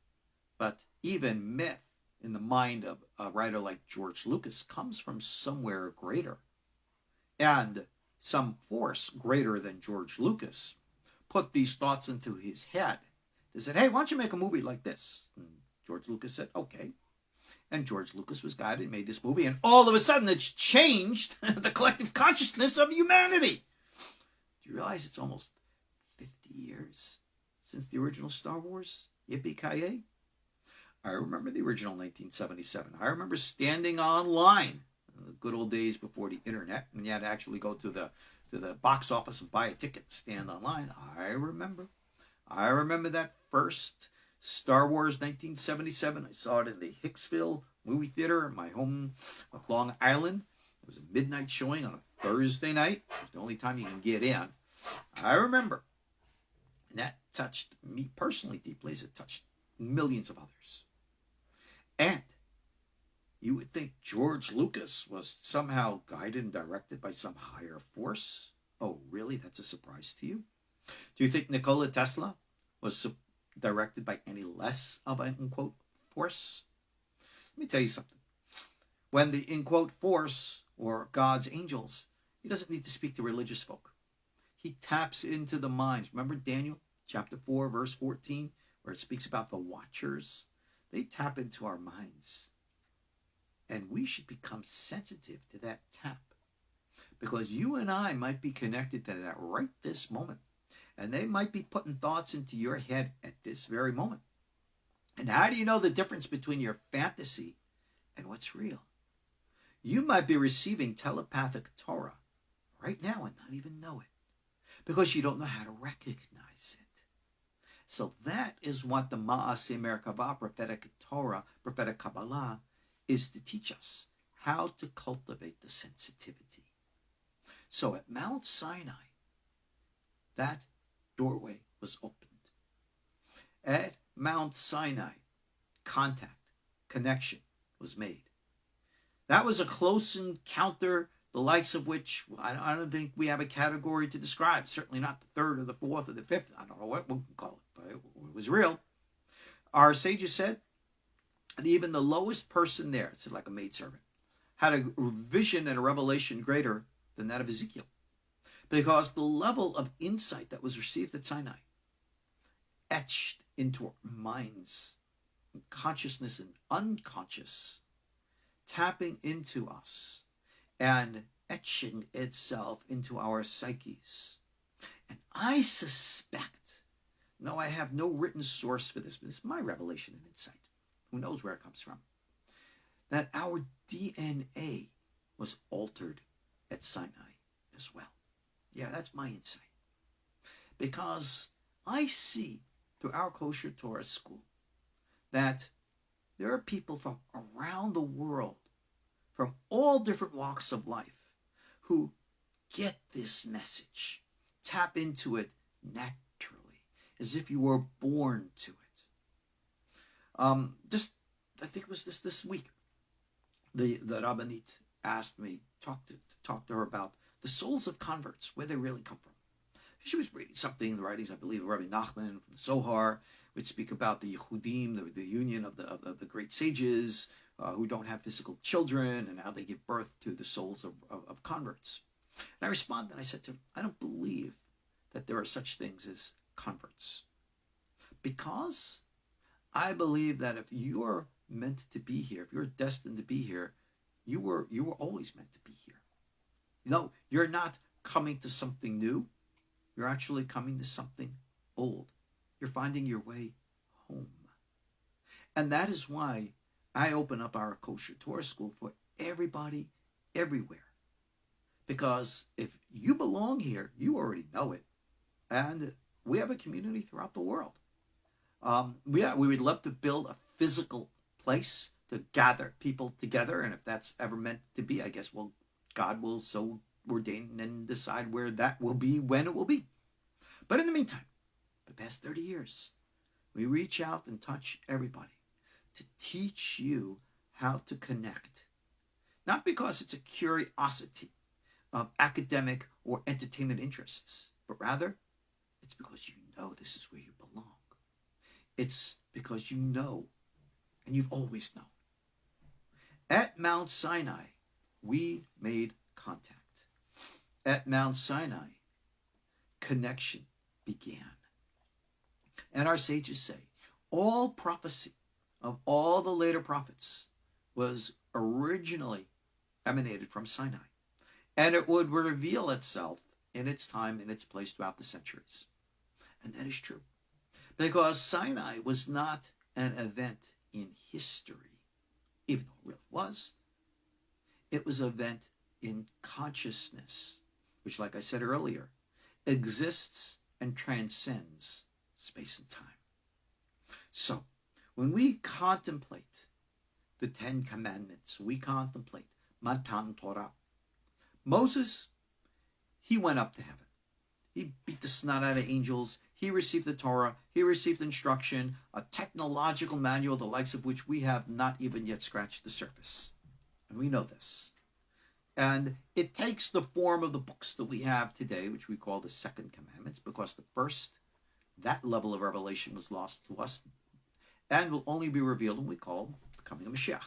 But even myth in the mind of a writer like George Lucas comes from somewhere greater. And some force greater than George Lucas put these thoughts into his head. They said, hey, why don't you make a movie like this? And George Lucas said, okay. And George Lucas was guided and made this movie. And all of a sudden, it's changed the collective consciousness of humanity. Do you realize it's almost 50 years since the original Star Wars? Yippee-ki-yay. I remember the original 1977. I remember standing online in the good old days before the internet, and you had to actually go to the box office and buy a ticket, stand online. I remember that first Star Wars 1977. I saw it in the Hicksville movie theater in my home of Long Island. It was a midnight showing on a Thursday night. It was the only time you can get in. I remember. And that touched me personally deeply as it touched millions of others. And you would think George Lucas was somehow guided and directed by some higher force. Oh, really? That's a surprise to you? Do you think Nikola Tesla was directed by any less of an, in quote, force? Let me tell you something. When the, in quote, force, or God's angels, he doesn't need to speak to religious folk. He taps into the minds. Remember Daniel chapter 4, verse 14, where it speaks about the watchers? They tap into our minds. And we should become sensitive to that tap. Because you and I might be connected to that right this moment. And they might be putting thoughts into your head at this very moment. And how do you know the difference between your fantasy and what's real? You might be receiving telepathic Torah right now and not even know it. Because you don't know how to recognize it. So that is what the Ma'aseh Merkavah, prophetic Torah, prophetic Kabbalah, is to teach us how to cultivate the sensitivity. So at Mount Sinai, that doorway was opened. At Mount Sinai, contact, connection was made. That was a close encounter, the likes of which I don't think we have a category to describe. Certainly not the third or the fourth or the fifth. I don't know what we'll call it, but it was real. Our sages said, and even the lowest person there, it's like a maidservant, had a vision and a revelation greater than that of Ezekiel. Because the level of insight that was received at Sinai etched into our minds, consciousness and unconscious, tapping into us and etching itself into our psyches. And I suspect, no, I have no written source for this, but it's my revelation and insight. Who knows where it comes from? That our DNA was altered at Sinai as well. Yeah, that's my insight. Because I see through our KosherTorah school that there are people from around the world, from all different walks of life, who get this message, tap into it naturally, as if you were born to it. I think it was this week, the Rabbanit asked me, talk to her about the souls of converts, where they really come from. She was reading something in the writings, I believe, of Rabbi Nachman from the Zohar, which speak about the Yehudim, the union of the great sages who don't have physical children, and how they give birth to the souls of converts. And I responded, and I said to him, I don't believe that there are such things as converts, because I believe that if you're meant to be here, if you're destined to be here, you were always meant to be here. No, you're not coming to something new. You're actually coming to something old. You're finding your way home. And that is why I open up our KosherTorah school for everybody, everywhere. Because if you belong here, you already know it. And we have a community throughout the world. We would love to build a physical place to gather people together. And if that's ever meant to be, I guess, well, God will so ordain and decide where that will be, when it will be. But in the meantime, the past 30 years, we reach out and touch everybody to teach you how to connect. Not because it's a curiosity of academic or entertainment interests, but rather it's because you know this is where you belong. It's because you know, and you've always known. At Mount Sinai, we made contact. At Mount Sinai, connection began. And our sages say, all prophecy of all the later prophets was originally emanated from Sinai. And it would reveal itself in its time, in its place throughout the centuries. And that is true. Because Sinai was not an event in history, even though it really was. It was an event in consciousness, which, like I said earlier, exists and transcends space and time. So, when we contemplate the Ten Commandments, we contemplate Matan Torah. Moses, he went up to heaven. He beat the snot out of angels. He received the Torah. He received instruction, a technological manual, the likes of which we have not even yet scratched the surface. And we know this. And it takes the form of the books that we have today, which we call the Second Commandments, because the first, that level of revelation was lost to us and will only be revealed when we call the coming of Mashiach.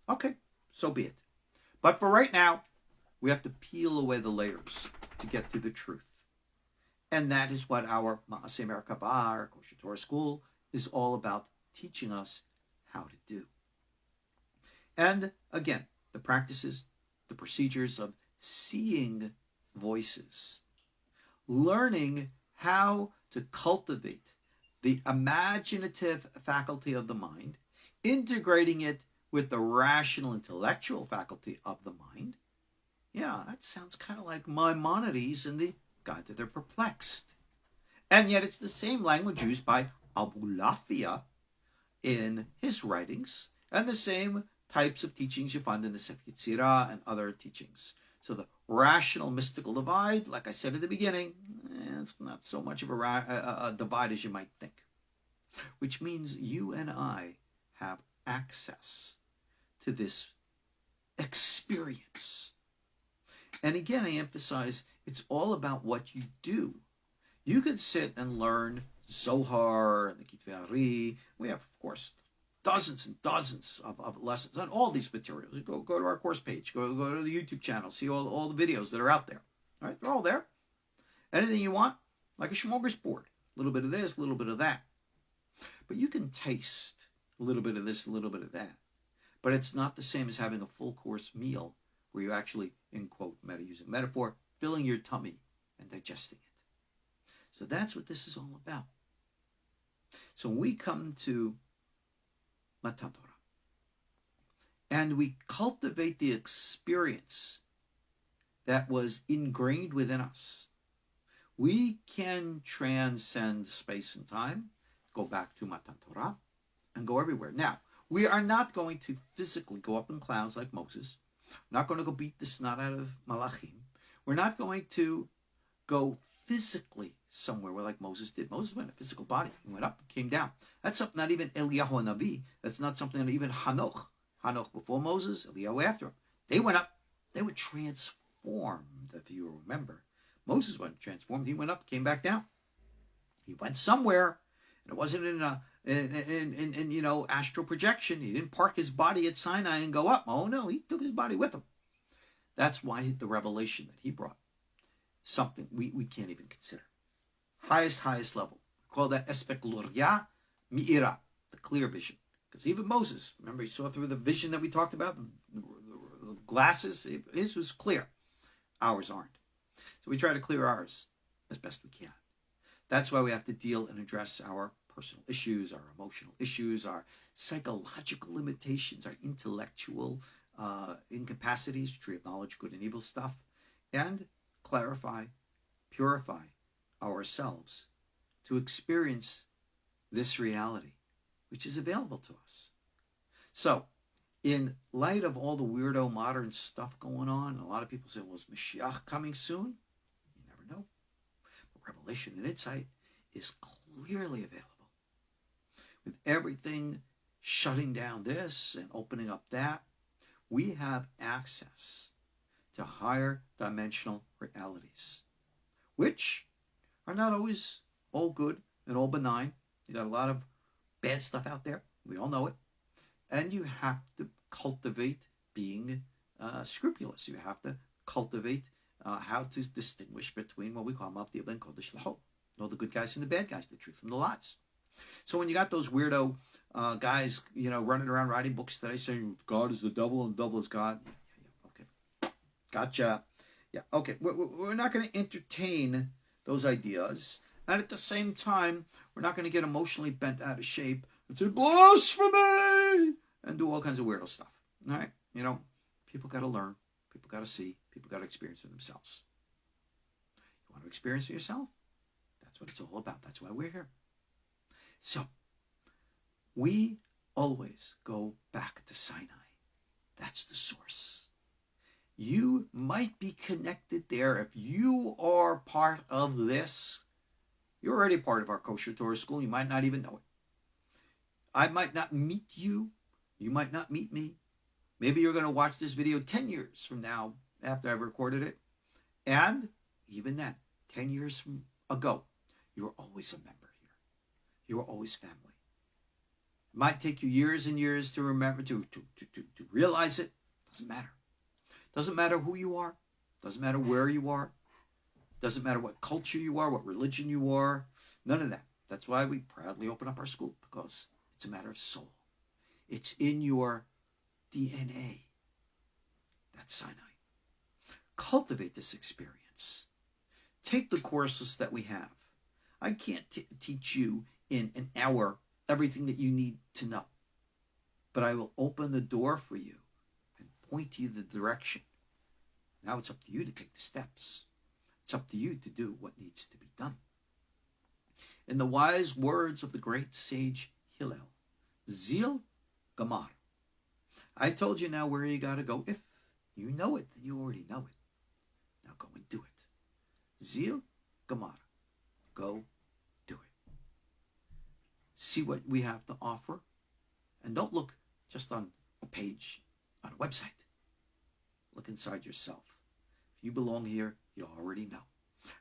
Okay, so be it. But for right now, we have to peel away the layers to get to the truth. And that is what our Ma'aseh Merkabah, our KosherTorah school, is all about, teaching us how to do. And again, the practices, the procedures of seeing voices, learning how to cultivate the imaginative faculty of the mind, integrating it with the rational intellectual faculty of the mind. Yeah, that sounds kind of like Maimonides and the Guide to the Perplexed. And yet it's the same language used by Abulafia in his writings, and the same types of teachings you find in the Sefer Yetzirah and other teachings. So the rational mystical divide, like I said at the beginning, it's not so much of a divide as you might think. Which means you and I have access to this experience. And again, I emphasize, it's all about what you do. You could sit and learn Zohar and the Kitvei. We have, of course, dozens and dozens of lessons on all these materials. Go to our course page. Go to the YouTube channel. See all the videos that are out there. All right, they're all there. Anything you want, like a smorgasbord. A little bit of this, a little bit of that. But you can taste a little bit of this, a little bit of that. But it's not the same as having a full course meal where you actually, in quote, using metaphor, filling your tummy and digesting it. So that's what this is all about. So when we come to Matan Torah and we cultivate the experience that was ingrained within us, we can transcend space and time, go back to Matan Torah, and go everywhere. Now, we are not going to physically go up in clouds like Moses. We're not going to go beat the snot out of Malachim. We're not going to go physically somewhere where like Moses did. Moses went in a physical body. He went up and came down. That's something not even Eliyahu Navi. That's not something that even Hanoch Hanoch before Moses, Eliyahu after him. They went up. They were transformed, if you remember. Moses wasn't transformed. He went up, came back down. He went somewhere, and it wasn't in astral projection. He didn't park his body at Sinai and go up. Oh no, he took his body with him. That's why the revelation that he brought, something we can't even consider. Highest level. We call that Espekluria Mi'ira, the clear vision. Because even Moses, remember, he saw through the vision that we talked about, the glasses, his was clear. Ours aren't. So we try to clear ours as best we can. That's why we have to deal and address our personal issues, our emotional issues, our psychological limitations, our intellectual incapacities, tree of knowledge, good and evil stuff, and clarify, purify ourselves to experience this reality, which is available to us. So, in light of all the weirdo modern stuff going on, a lot of people say, well, is Mashiach coming soon? You never know. But revelation and insight is clearly available. With everything shutting down this and opening up that, we have access to higher dimensional realities, which are not always all good and all benign. You got a lot of bad stuff out there. We all know it. And you have to cultivate being scrupulous. You have to cultivate how to distinguish between what we call Mabdi ben Kodesh L'Ho. Know the good guys from the bad guys, the truth from the lies. So when you got those weirdo guys, running around writing books that I say God is the devil and the devil is God. Yeah, okay. Gotcha. Yeah, okay. We're not going to entertain those ideas. And at the same time, we're not going to get emotionally bent out of shape and say, blasphemy! And do all kinds of weirdo stuff. All right? People got to learn. People got to see. People got to experience for themselves. You want to experience for yourself? That's what it's all about. That's why we're here. So, we always go back to Sinai. That's the source. You might be connected there. If you are part of this, you're already part of our KosherTorah school. You might not even know it. I might not meet you. You might not meet me. Maybe you're going to watch this video 10 years from now after I've recorded it. And even then, 10 years from ago, you're always a member here. You are always family. It might take you years and years to remember, to realize it. Doesn't matter. Doesn't matter who you are. Doesn't matter where you are. Doesn't matter what culture you are, what religion you are. None of that. That's why we proudly open up our school, because it's a matter of soul. It's in your DNA. That's Sinai. Cultivate this experience. Take the courses that we have. I can't teach you in an hour everything that you need to know. But I will open the door for you and point you the direction. Now it's up to you to take the steps. It's up to you to do what needs to be done. In the wise words of the great sage Hillel, Zil Gamar. I told you now where you got to go. If you know it, then you already know it. Now go and do it. Zil Gamar. Go do it. See what we have to offer. And don't look just on a page, on a website. Look inside yourself. If you belong here, you already know.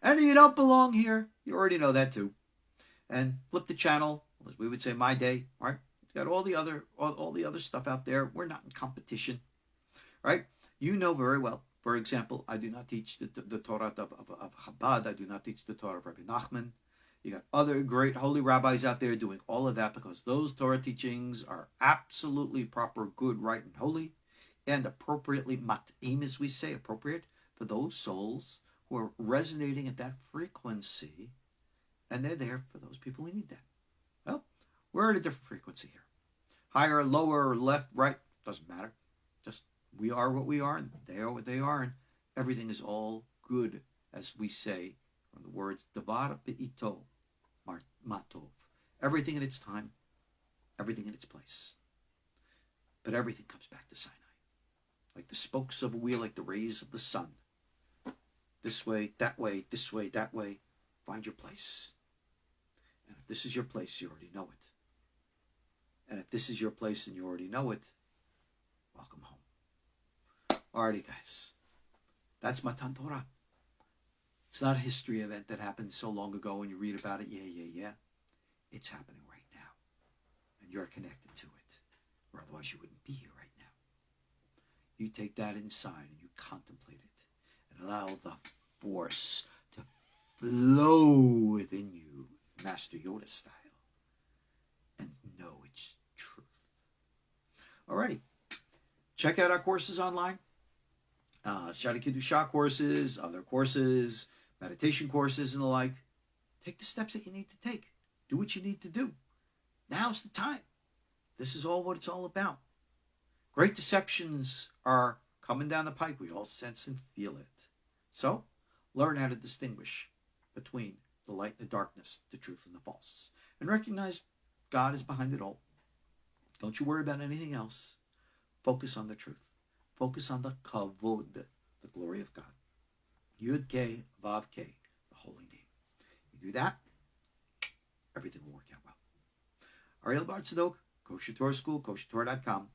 And if you don't belong here, you already know that too. And flip the channel, as we would say, my day, right? Got all the other stuff out there. We're not in competition, right? You know very well. For example, I do not teach the Torah of Chabad. I do not teach the Torah of Rabbi Nachman. You got other great holy rabbis out there doing all of that, because those Torah teachings are absolutely proper, good, right, and holy, and appropriately mat'im, as we say, appropriate for those souls who are resonating at that frequency, and they're there for those people who need that. Well, we're at a different frequency here. Higher, lower, left, right, doesn't matter. Just we are what we are, and they are what they are, and everything is all good, as we say from the words Davar be'ito matov. Everything in its time, everything in its place. But everything comes back to Sinai. Like the spokes of a wheel, like the rays of the sun. This way, that way, this way, that way. Find your place. And if this is your place, you already know it. And if this is your place and you already know it, welcome home. Alrighty, guys. That's Matan Torah. It's not a history event that happened so long ago and you read about it. Yeah. It's happening right now. And you're connected to it. Or otherwise you wouldn't be here right now. You take that inside and you contemplate it. And allow the force to flow within you. Master Yoda style. And know it's truth. Alrighty. Check out our courses online. Sha'arei Kedusha courses, other courses, meditation courses, and the like. Take the steps that you need to take. Do what you need to do. Now's the time. This is all what it's all about. Great deceptions are coming down the pipe. We all sense and feel it. So, learn how to distinguish between the light and the darkness, the truth and the false. And recognize God is behind it all. Don't you worry about anything else. Focus on the truth. Focus on the kavod, the glory of God. Yud K, Vav K, the holy name. You do that, everything will work out well. Ariel Bar Tzadok, KosherTorah School, KosherTorah.com.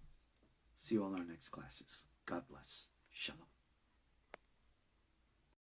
See you all in our next classes. God bless. Shalom.